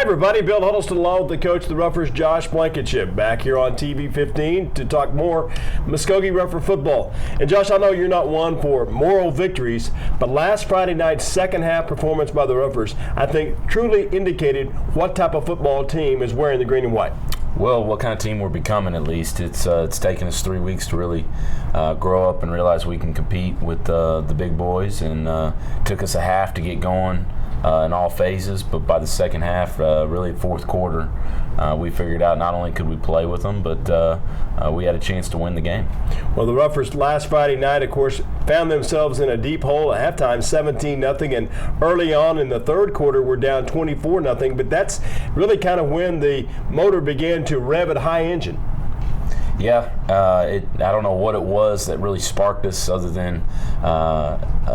Hi everybody, Bill Huddleston along with the coach of the Roughers, Josh Blankenship, back here on TV 15 to talk more Muskogee Rougher football. And Josh, I know you're not one for moral victories, but last Friday night's second half performance by the Roughers, I think truly indicated what type of football team is wearing the green and white. Well, what kind of team we're becoming, at least. It's taken us 3 weeks to really grow up and realize we can compete with the big boys, and took us a half to get going in all phases, but by the second half, really fourth quarter, we figured out not only could we play with them, but we had a chance to win the game. Well, the Roughers last Friday night, of course, found themselves in a deep hole at halftime, 17-0, and early on in the third quarter, we're down 24-0, but that's really kind of when the motor began to rev at high engine. Yeah, I don't know what it was that really sparked us, other than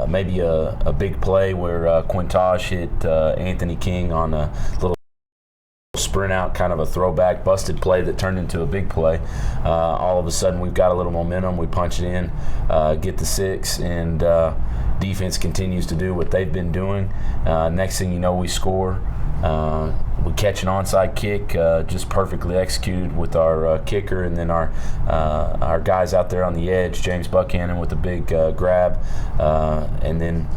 maybe a big play where Quintage hit Anthony King on a little sprint out, kind of a throwback busted play that turned into a big play. All of a sudden we've got a little momentum, we punch it in, get the 6, and defense continues to do what they've been doing. Next thing you know, we score. We catch an onside kick, just perfectly executed with our kicker, and then our guys out there on the edge, James Buchanan with a big grab, and then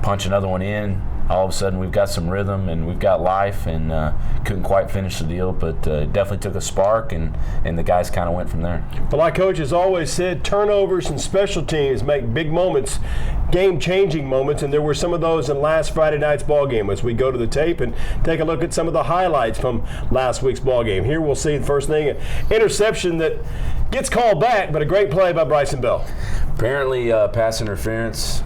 punch another one in. All of a sudden we've got some rhythm and we've got life, and couldn't quite finish the deal, but definitely took a spark, and the guys kind of went from there. But like Coach has always said, turnovers and special teams make big moments, game-changing moments, and there were some of those in last Friday night's ball game. As we go to the tape and take a look at some of the highlights from last week's ball game. Here we'll see the first thing, an interception that gets called back, but a great play by Bryson Bell. Apparently pass interference.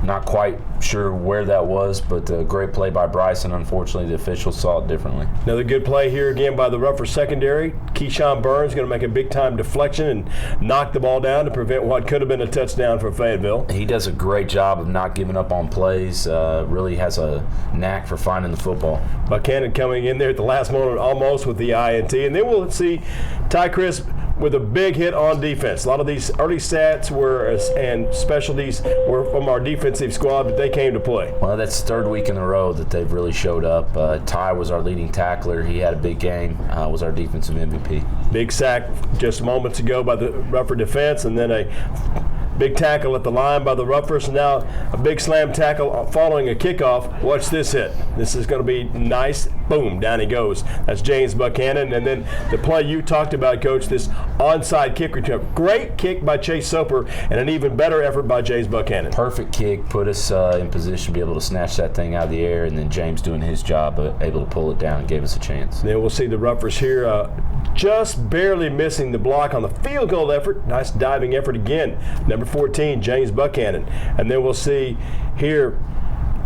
Not quite sure where that was, but a great play by Bryson. Unfortunately, the officials saw it differently. Another good play here again by the Rougher secondary. Keyshawn Burns going to make a big-time deflection and knock the ball down to prevent what could have been a touchdown for Fayetteville. He does a great job of not giving up on plays. Really has a knack for finding the football. Buchanan coming in there at the last moment almost with the INT. And then we'll see Ty Crisp with a big hit on defense. A lot of these early stats and specialties were from our defensive squad, but they came to play. Well, that's the third week in a row that they've really showed up. Ty was our leading tackler. He had a big game, was our defensive MVP. Big sack just moments ago by the Rougher defense, and then a big tackle at the line by the Roughers, and now a big slam tackle following a kickoff. Watch this hit. This is going to be nice. Boom, down he goes. That's James Buchanan. And then the play you talked about, Coach, this onside kick return. Great kick by Chase Soper, and an even better effort by James Buchanan. Perfect kick, put us in position to be able to snatch that thing out of the air, and then James doing his job, able to pull it down and gave us a chance. Then we'll see the Roughers here just barely missing the block on the field goal effort. Nice diving effort again. Number 14, James Buchanan. And then we'll see here,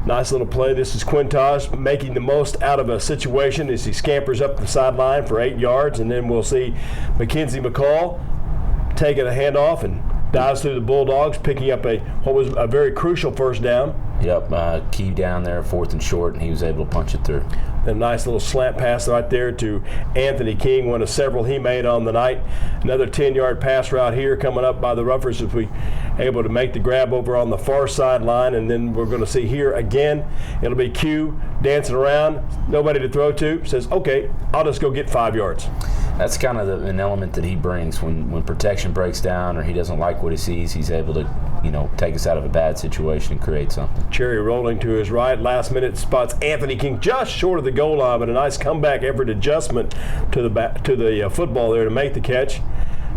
nice little play. This is Quintage making the most out of a situation as he scampers up the sideline for 8 yards. And then we'll see Mackenzie McCall taking a handoff and dives through the Bulldogs, picking up what was a very crucial first down. Yep, key down there, 4th and short, and he was able to punch it through. A nice little slant pass right there to Anthony King, one of several he made on the night. Another 10-yard pass route here coming up by the Roughers as we able to make the grab over on the far sideline. And then we're going to see here again, it'll be Q dancing around, nobody to throw to, says, okay, I'll just go get 5 yards. That's kind of an element that he brings. When protection breaks down or he doesn't like what he sees, he's able to, take us out of a bad situation and create something. Cherry rolling to his right, last minute spots Anthony King just short of the goal line, but a nice comeback effort adjustment to the football there to make the catch.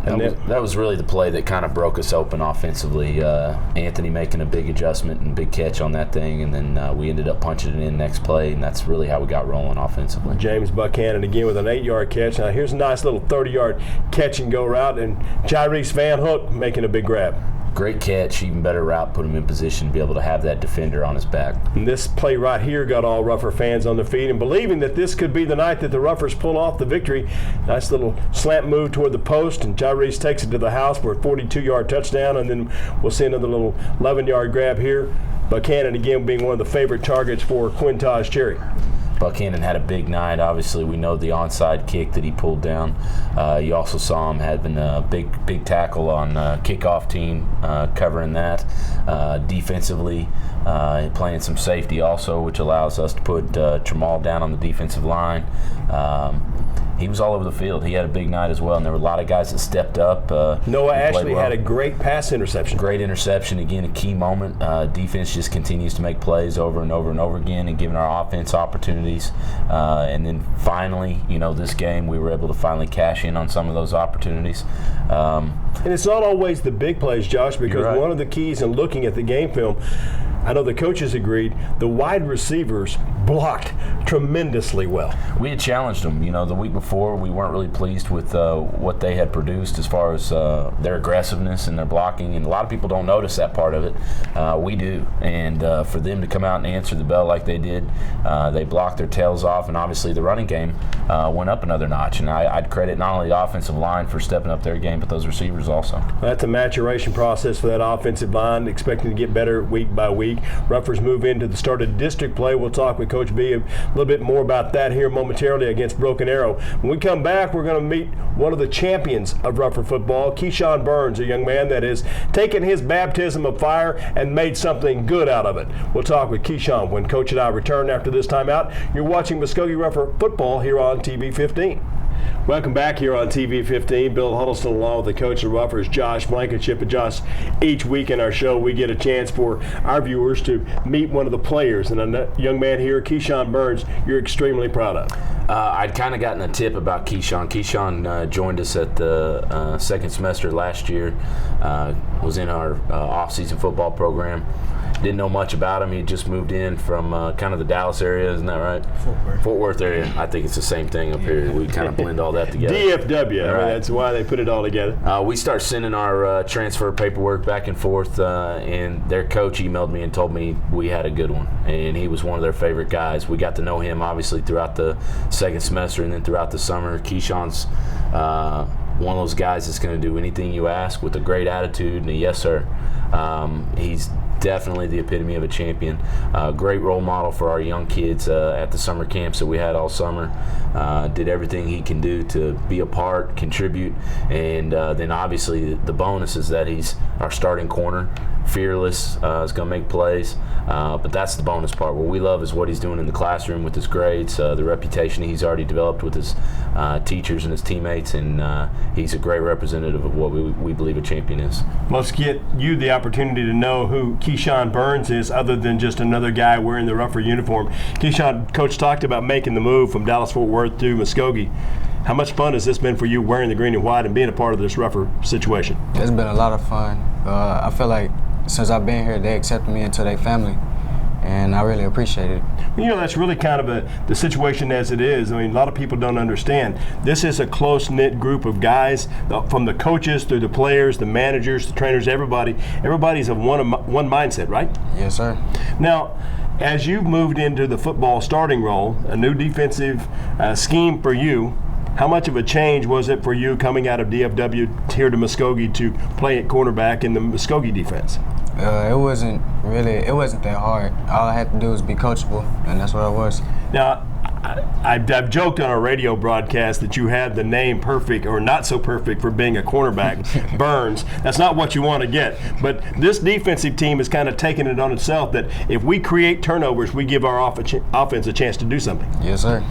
And that was really the play that kind of broke us open offensively. Anthony making a big adjustment and big catch on that thing, and then we ended up punching it in next play, and that's really how we got rolling offensively. James Buchanan again with an 8-yard catch. Now here's a nice little 30-yard catch and go route, and Jairus Van Hook making a big grab. Great catch, even better route, put him in position to be able to have that defender on his back. And this play right here got all Rougher fans on their feet and believing that this could be the night that the Roughers pull off the victory. Nice little slant move toward the post, and Jairus takes it to the house for a 42-yard touchdown, and then we'll see another little 11-yard grab here. Buchanan again being one of the favorite targets for Quintage Cherry. Buchanan had a big night. Obviously, we know the onside kick that he pulled down. You also saw him having a big tackle on kickoff team, covering that. Defensively, playing some safety also, which allows us to put Tramal down on the defensive line. He was all over the field. He had a big night as well, and there were a lot of guys that stepped up. Noah Ashley had a great pass interception. Great interception, again, a key moment. Defense just continues to make plays over and over and over again and giving our offense opportunities. And then finally, this game, we were able to finally cash in on some of those opportunities. And it's not always the big plays, Josh, because one of the keys in looking at the game film, I know the coaches agreed, the wide receivers blocked tremendously well. We had challenged them. The week before, we weren't really pleased with what they had produced as far as their aggressiveness and their blocking, and a lot of people don't notice that part of it. We do, and for them to come out and answer the bell like they did, they blocked their tails off, and obviously the running game went up another notch, and I'd credit not only the offensive line for stepping up their game, but those receivers also. That's a maturation process for that offensive line, expecting to get better week by week. Ruffers move into the start of district play. We'll talk with Coach B a little bit more about that here momentarily against Broken Arrow. When we come back, we're going to meet one of the champions of Rougher football, Keyshawn Burns, a young man that has taken his baptism of fire and made something good out of it. We'll talk with Keyshawn when Coach and I return after this timeout. You're watching Muskogee Rougher football here on TV 15. Welcome back here on TV 15. Bill Huddleston along with the coach of the Ruffers, Josh Blankenship. And Josh, each week in our show we get a chance for our viewers to meet one of the players. And a young man here, Keyshawn Burns, you're extremely proud of. I'd kind of gotten a tip about Keyshawn. Keyshawn joined us at the second semester last year, was in our off-season football program. Didn't know much about him. He just moved in from kind of the Dallas area, isn't that right? Fort Worth area. I think it's the same thing up here. We kind of blend all that together. DFW. Right. That's why they put it all together. We start sending our transfer paperwork back and forth, and their coach emailed me and told me we had a good one, and he was one of their favorite guys. We got to know him, obviously, throughout the second semester and then throughout the summer. Keyshawn's one of those guys that's going to do anything you ask with a great attitude and a yes, sir. He's definitely the epitome of a champion. Great role model for our young kids at the summer camps that we had all summer. Did everything he can do to be a part, contribute, and then obviously the bonus is that he's our starting corner. Fearless, is going to make plays, but that's the bonus part. What we love is what he's doing in the classroom with his grades, the reputation he's already developed with his teachers and his teammates, and he's a great representative of what we believe a champion is. Let's get you the opportunity to know who Keyshawn Burns is, other than just another guy wearing the Rougher uniform. Keyshawn, Coach talked about making the move from Dallas-Fort Worth to Muskogee. How much fun has this been for you wearing the green and white and being a part of this Rougher situation? It's been a lot of fun. I feel like since I've been here, they accepted me into their family, and I really appreciate it. That's really kind of the situation as it is. I mean, a lot of people don't understand. This is a close-knit group of guys, from the coaches through the players, the managers, the trainers, everybody. Everybody's of one mindset, right? Yes, sir. Now, as you've moved into the football starting role, a new defensive scheme for you, how much of a change was it for you coming out of DFW here to Muskogee to play at cornerback in the Muskogee defense? It wasn't that hard. All I had to do was be coachable, and that's what I was. Now, I've joked on our radio broadcast that you had the name perfect or not so perfect for being a cornerback, Burns. That's not what you want to get. But this defensive team has kind of taken it on itself that if we create turnovers, we give our offense a chance to do something. Yes, sir.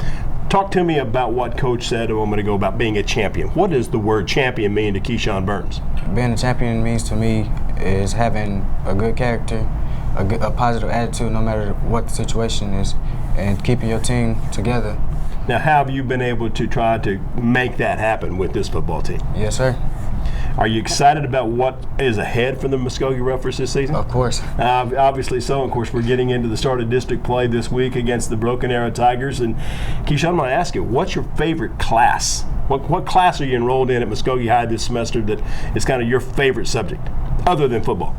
Talk to me about what Coach said a moment ago about being a champion. What does the word champion mean to Keyshawn Burns? Being a champion means to me is having a good character, a positive attitude no matter what the situation is, and keeping your team together. Now, how have you been able to try to make that happen with this football team? Yes, sir. Are you excited about what is ahead for the Muskogee Ruffers this season? Of course. Obviously so. Of course, we're getting into the start of district play this week against the Broken Arrow Tigers. And Keyshawn, I'm going to ask you, what's your favorite class? What class are you enrolled in at Muskogee High this semester that is kind of your favorite subject, other than football?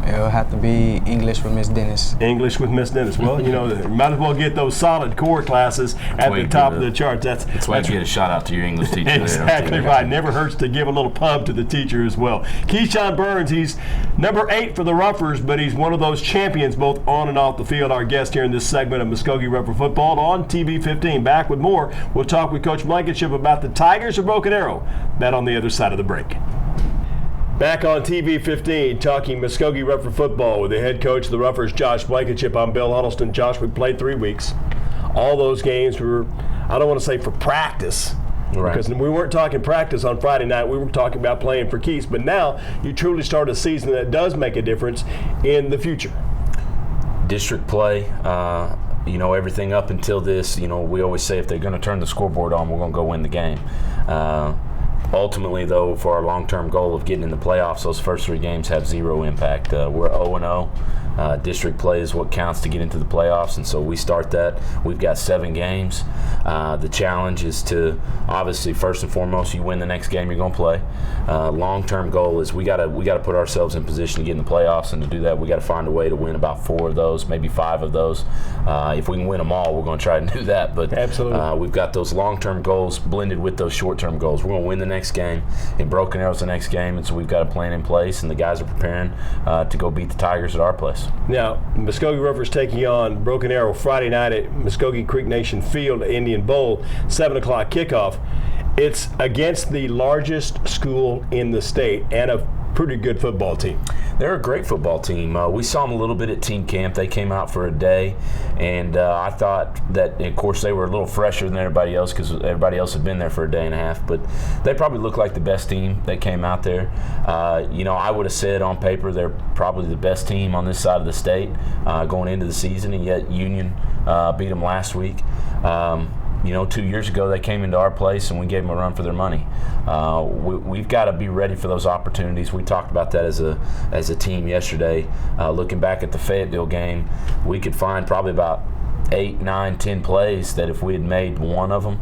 It'll have to be English with Miss Dennis. English with Miss Dennis. Well, might as well get those solid core classes at the top of the charts. That's why you get a shout out to your English teacher. Exactly right. Never hurts to give a little pub to the teacher as well. Keyshawn Burns, he's number 8 for the Ruffers, but he's one of those champions both on and off the field. Our guest here in this segment of Muskogee Rougher Football on TV 15. Back with more. We'll talk with Coach Blankenship about the Tigers of Broken Arrow. That on the other side of the break. Back on TV 15, talking Muskogee Rougher football with the head coach of the Roughers, Josh Blankenship. I'm Bill Huddleston. Josh, we played 3 weeks. All those games were, I don't want to say for practice, right, because we weren't talking practice on Friday night. We were talking about playing for keeps. But now you truly start a season that does make a difference in the future. District play, everything up until this, we always say if they're going to turn the scoreboard on, we're going to go win the game. Ultimately, though, for our long-term goal of getting in the playoffs, those first 3 games have zero impact. We're 0-0. District play is what counts to get into the playoffs, and so we start that. We've got 7 games. The challenge is to, obviously, first and foremost, you win the next game you're going to play. Long-term goal is we got to put ourselves in position to get in the playoffs, and to do that, we got to find a way to win about 4 of those, maybe 5 of those. If we can win them all, we're going to try to do that. But absolutely, we've got those long-term goals blended with those short-term goals. We're going to win the next game, and Broken Arrow's the next game, and so we've got a plan in place, and the guys are preparing to go beat the Tigers at our place. Now, Muskogee Rougher's taking on Broken Arrow Friday night at Muskogee Creek Nation Field at Indian Bowl, 7 o'clock kickoff. It's against the largest school in the state and a pretty good football team. They're a great football team. We saw them a little bit at team camp. They came out for a day, and I thought that, of course, they were a little fresher than everybody else because everybody else had been there for a day and a half, but they probably looked like the best team that came out there. I would have said on paper they're probably the best team on this side of the state going into the season, and yet Union beat them last week. 2 years ago they came into our place and we gave them a run for their money. We've got to be ready for those opportunities. We talked about that as a team yesterday. Looking back at the Fayetteville game, we could find probably about 8, 9, 10 plays that if we had made one of them,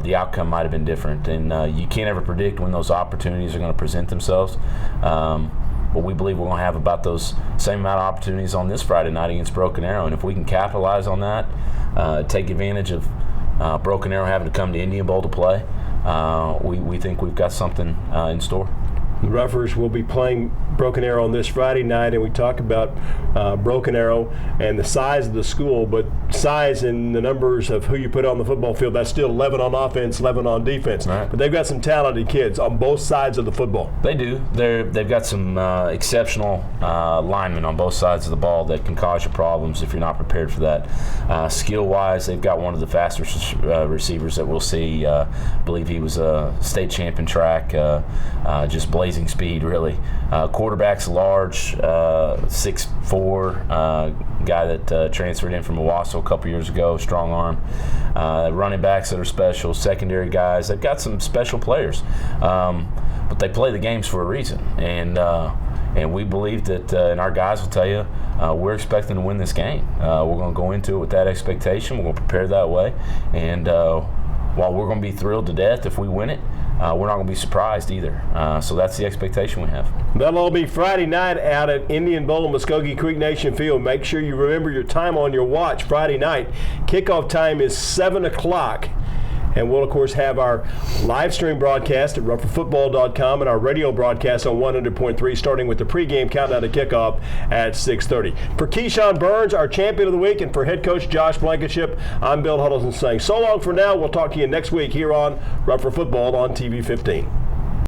the outcome might have been different. And you can't ever predict when those opportunities are going to present themselves. But we believe we're going to have about those same amount of opportunities on this Friday night against Broken Arrow. And if we can capitalize on that, take advantage of Broken Arrow having to come to Indian Bowl to play, we think we've got something in store. The Roughers will be playing Broken Arrow on this Friday night, and we talk about Broken Arrow and the size of the school, but size and the numbers of who you put on the football field, that's still 11 on offense, 11 on defense. Right. But they've got some talented kids on both sides of the football. They do. They've got some exceptional linemen on both sides of the ball that can cause you problems if you're not prepared for that. Skill-wise, they've got one of the fastest receivers that we'll see. I believe he was a state champion track, just blazing speed, really. Quarterback's large, 6'4", guy that transferred in from Owasso a couple years ago, strong arm. Running backs that are special, secondary guys. They've got some special players, but they play the games for a reason. And we believe that, and our guys will tell you, we're expecting to win this game. We're going to go into it with that expectation. We're going to prepare that way. And while we're going to be thrilled to death if we win it, we're not going to be surprised either. So that's the expectation we have. That'll all be Friday night out at Indian Bowl, Muskogee Creek Nation Field. Make sure you remember your time on your watch Friday night. Kickoff time is 7 o'clock. And we'll, of course, have our live stream broadcast at RougherFootball.com and our radio broadcast on 100.3, starting with the pregame countdown to kickoff at 6:30. For Keyshawn Burns, our champion of the week, and for head coach Josh Blankenship, I'm Bill Huddleston saying so long for now. We'll talk to you next week here on Rougher Football on TV 15.